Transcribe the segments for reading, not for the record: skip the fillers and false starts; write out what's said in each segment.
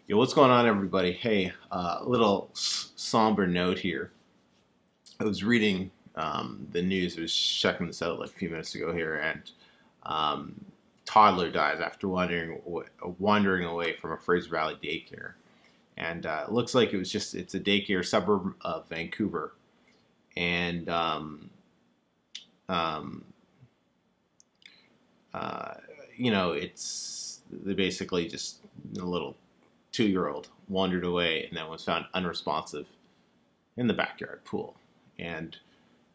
Yo, what's going on, everybody? Hey, little somber note here. I was reading the news. I was checking this out like a few minutes ago here, and um, toddler dies after wandering away from a Fraser Valley daycare. And it looks like it's a daycare suburb of Vancouver, and um, uh, it's they basically just a little 2-year-old wandered away and then was found unresponsive in the backyard pool. And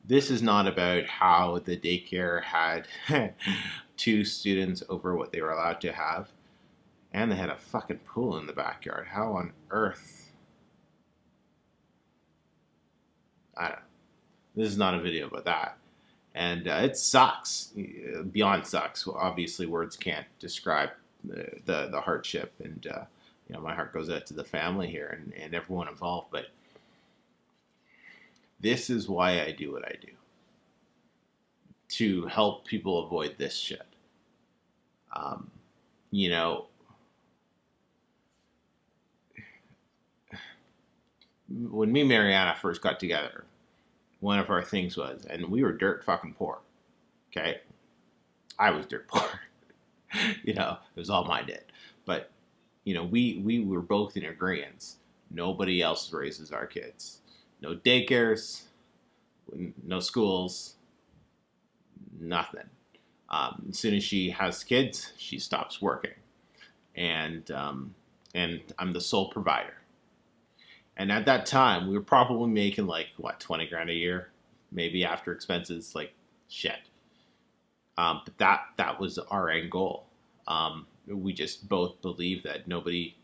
this is not about how the daycare had two students over what they were allowed to have, and they had a fucking pool in the backyard. How on earth? I don't know. This is not a video about that. And it sucks. Beyond sucks. Well, obviously, words can't describe the hardship. And, my heart goes out to the family here and everyone involved. But this is why I do what I do. To help people avoid this shit. You know, when me and Mariana first got together, one of our things was, and we were dirt fucking poor. Okay? I was dirt poor. It was all my debt. But, we were both in agreement. Nobody else raises our kids. No daycares, no schools, nothing. As soon as she has kids, she stops working. And I'm the sole provider. And at that time, we were probably making 20 grand a year, maybe after expenses, shit. But that was our end goal. We just both believe that nobody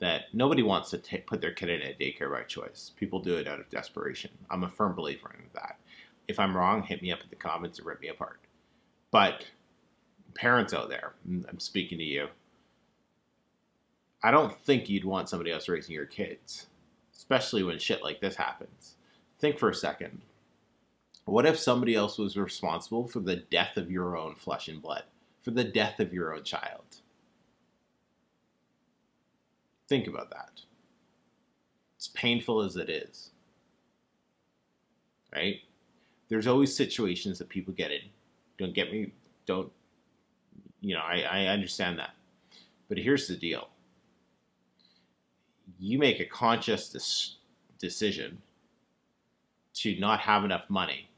wants to put their kid in a daycare by choice. People do it out of desperation. I'm a firm believer in that. If I'm wrong, hit me up in the comments and rip me apart. But parents out there, I'm speaking to you. I don't think you'd want somebody else raising your kids, especially when shit like this happens. Think for a second. What if somebody else was responsible for the death of your own flesh and blood, for the death of your own child? Think about that. As painful as it is, right? There's always situations that people get in. I understand that. But here's the deal. You make a conscious decision to not have enough money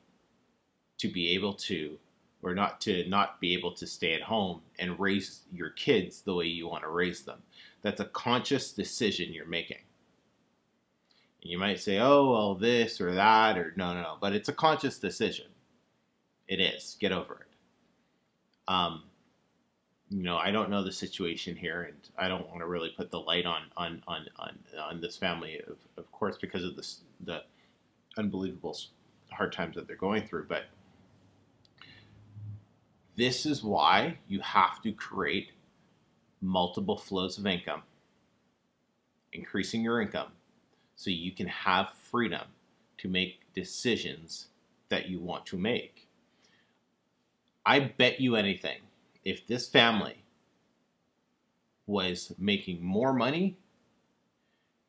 to be able to, or not be able to stay at home and raise your kids the way you want to raise them. That's a conscious decision you're making. And you might say, oh, well, this or that, or no. But it's a conscious decision. It is. Get over it. I don't know the situation here, and I don't want to really put the light on this family, of course, because of the unbelievable hard times that they're going through. But this is why you have to create multiple flows of income, increasing your income, so you can have freedom to make decisions that you want to make. I bet you anything, if this family was making more money,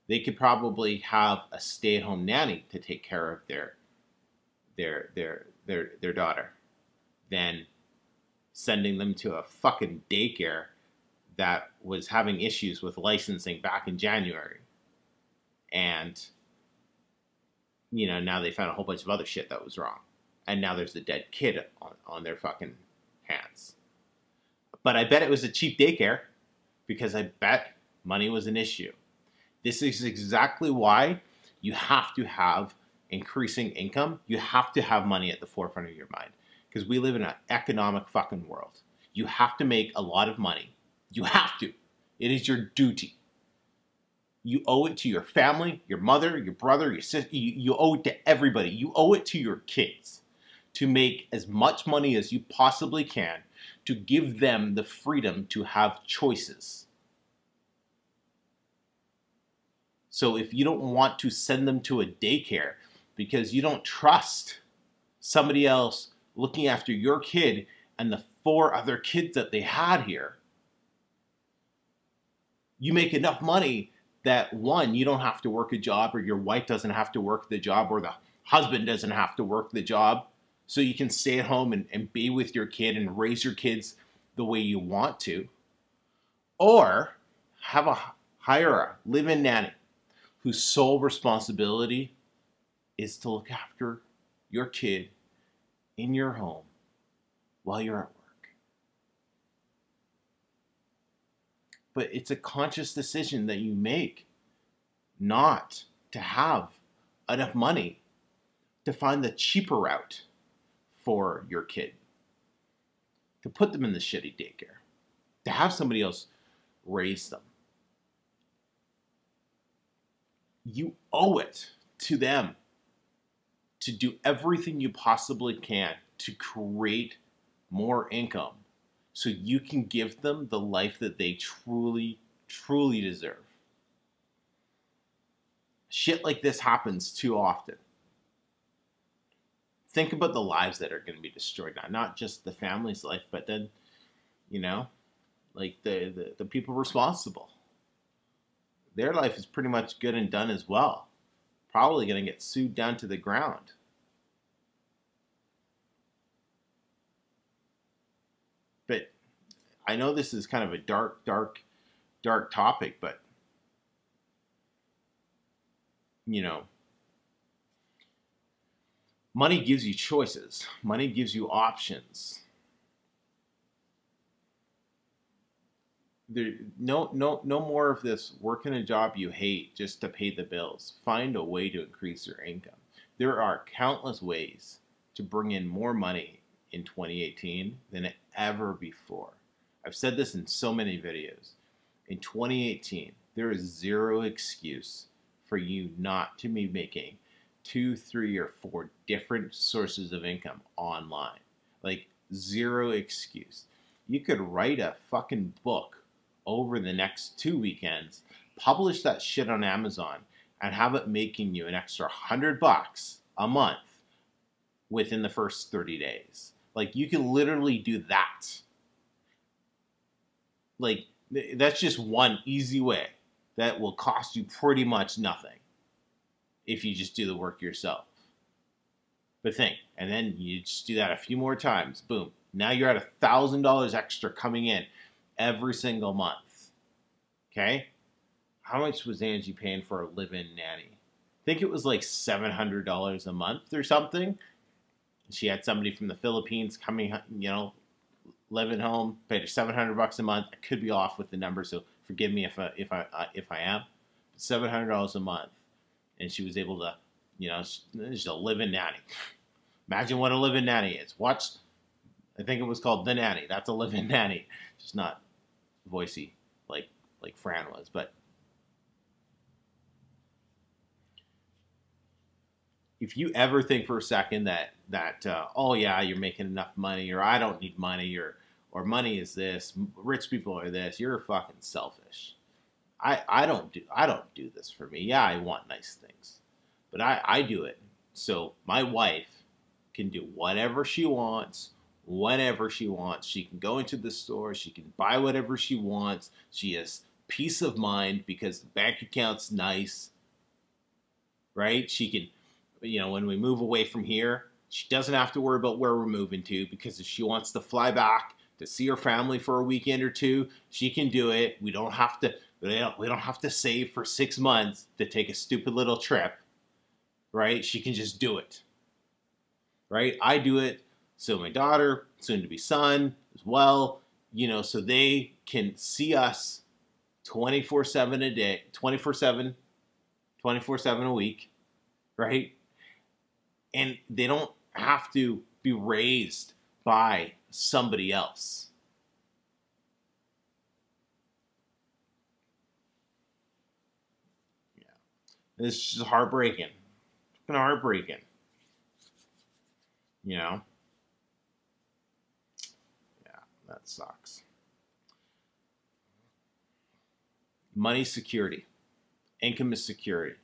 they could probably have a stay-at-home nanny to take care of their daughter than sending them to a fucking daycare that was having issues with licensing back in January. And, now they found a whole bunch of other shit that was wrong. And now there's a dead kid on their fucking hands. But I bet it was a cheap daycare because I bet money was an issue. This is exactly why you have to have increasing income. You have to have money at the forefront of your mind because we live in an economic fucking world. You have to make a lot of money. You have to. It is your duty. You owe it to your family, your mother, your brother, your sister. You owe it to everybody. You owe it to your kids to make as much money as you possibly can to give them the freedom to have choices. So if you don't want to send them to a daycare because you don't trust somebody else looking after your kid and the 4 other kids that they had here, You make enough money that, one, you don't have to work a job, or your wife doesn't have to work the job, or the husband doesn't have to work the job. So you can stay at home and be with your kid and raise your kids the way you want to. Or hire a live-in nanny whose sole responsibility is to look after your kid in your home while you're at work. But it's a conscious decision that you make not to have enough money to find the cheaper route for your kid, to put them in the shitty daycare, to have somebody else raise them. You owe it to them to do everything you possibly can to create more income so you can give them the life that they truly, truly deserve. Shit like this happens too often. Think about the lives that are going to be destroyed now. Not just the family's life, but then, like the people responsible. Their life is pretty much good and done as well. Probably going to get sued down to the ground. But I know this is kind of a dark topic, but money gives you choices. Money gives you options. No more of this working a job you hate just to pay the bills. Find a way to increase your income. There are countless ways to bring in more money in 2018 than ever before. I've said this in so many videos. In 2018, there is zero excuse for you not to be making 2, 3, or 4 different sources of income online. Like, zero excuse. You could write a fucking book over the next 2 weekends, publish that shit on Amazon, and have it making you an extra $100 a month within the first 30 days. Like, you can literally do that. Like, that's just one easy way that will cost you pretty much nothing if you just do the work yourself. But think, and then you just do that a few more times. Boom. Now you're at $1,000 extra coming in every single month. Okay? How much was Angie paying for a live-in nanny? I think it was like $700 a month or something. She had somebody from the Philippines coming, living home, paid her $700 a month. I could be off with the number, so forgive me if I am. $700 a month, and she was able to, she's a live-in nanny. Imagine what a live-in nanny is. I think it was called The Nanny. That's a live-in nanny, just not voicey like Fran was, but. If you ever think for a second that oh yeah, you're making enough money, or I don't need money, or money is this, rich people are this, you're fucking selfish. I don't do this for me. Yeah, I want nice things, but I do it so my wife can do whatever she wants, whenever she wants. She can go into the store, she can buy whatever she wants. She has peace of mind because the bank account's nice, right? She can. When we move away from here, she doesn't have to worry about where we're moving to, because if she wants to fly back to see her family for a weekend or two, she can do it. We don't have to save for 6 months to take a stupid little trip, right? She can just do it, right? I do it so my daughter, soon to be son as well, so they can see us 24/7 a day, 24/7 a week, right? And they don't have to be raised by somebody else. Yeah. It's just heartbreaking. Fucking heartbreaking. Yeah, that sucks. Money security. Income is security.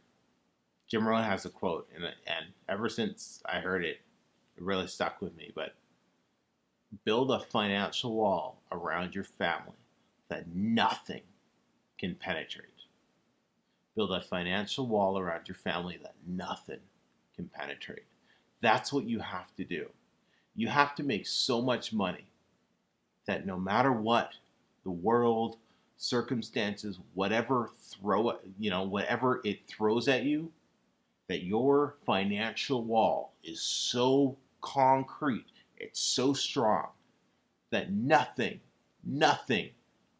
Jim Rohn has a quote, and ever since I heard it, it really stuck with me. But build a financial wall around your family that nothing can penetrate. Build a financial wall around your family that nothing can penetrate. That's what you have to do. You have to make so much money that no matter what, the world, circumstances, whatever whatever it throws at you, that your financial wall is so concrete, it's so strong that nothing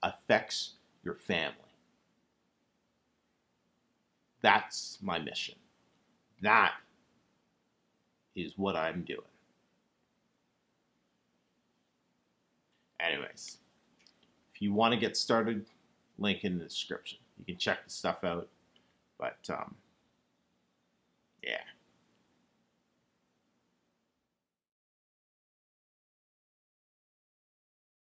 affects your family. That's my mission. That is what I'm doing. Anyways, if you want to get started, link in the description. You can check the stuff out. But, yeah.